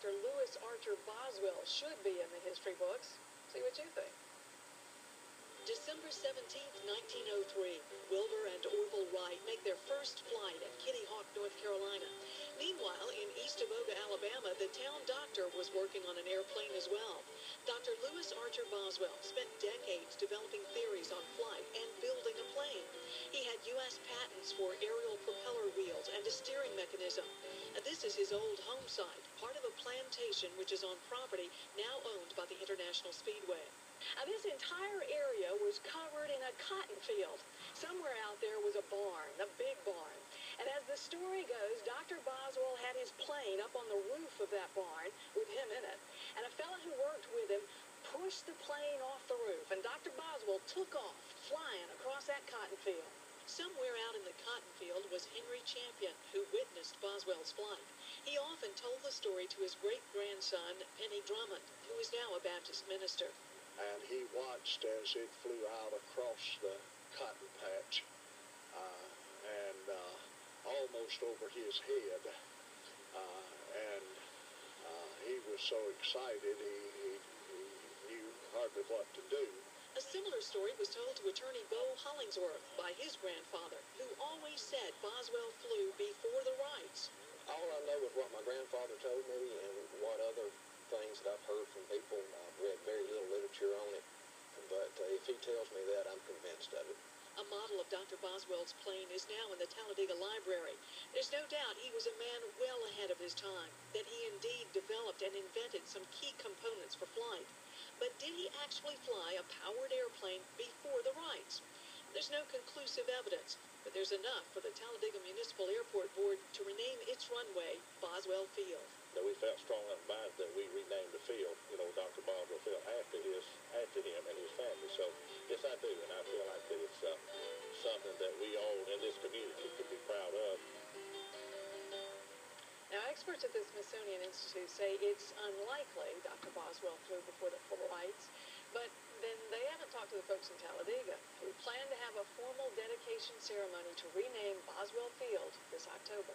Dr. Louis Archer Boswell should be in the history books. See what you think. December 17th, 1903, Wilbur and Orville Wright make their first flight at Kitty Hawk, North Carolina. Meanwhile, in East Avoga, Alabama, the town doctor was working on an airplane as well. Dr. Louis Archer Boswell spent decades developing theories on flight and building a plane. He had U.S. patents for aerial propeller wheels and a steering mechanism. This is his old home site, part of a plantation which is on property now owned by the International Speedway. This entire area was covered in a cotton field. Somewhere out there was a barn, a big barn. And as the story goes, Dr. Boswell had his plane up on the roof of that barn with him in it. And a fellow who worked with him pushed the plane off the roof. And Dr. Boswell took off, flying across that cotton field. Somewhere out in the cotton field was Henry Champion, who witnessed Boswell's flight. He often told the story to his great-grandson, Penny Drummond, who is now a Baptist minister. And he watched as it flew out across the cotton patch and almost over his head. He was so excited he knew hardly what to do. A similar story was told to attorney Bo Hollingsworth by his grandfather, who always said Boswell flew before the Wrights. All I know is what my grandfather told me and what other things that I've heard from people. I've read very little literature on it, but if he tells me that, I'm convinced of it. A model of Dr. Boswell's plane is now in the Talladega Library. There's no doubt he was a man well ahead of his time, that he indeed developed and invented some key components for flight. But did he actually fly a powered airplane before the Wrights? There's no conclusive evidence, but there's enough for the Talladega Municipal Airport Board to rename its runway Boswell Field. That we felt strong enough about it that we renamed the field, Dr. Boswell Field after him and his family. So, yes, I do, and I feel like that it's something that we all in this community could be proud of. Now, experts at the Smithsonian Institute say it's unlikely Dr. Boswell flew before the Wrights, but then they haven't talked to the folks in Talladega, who plan to have a formal dedication ceremony to rename Boswell Field this October.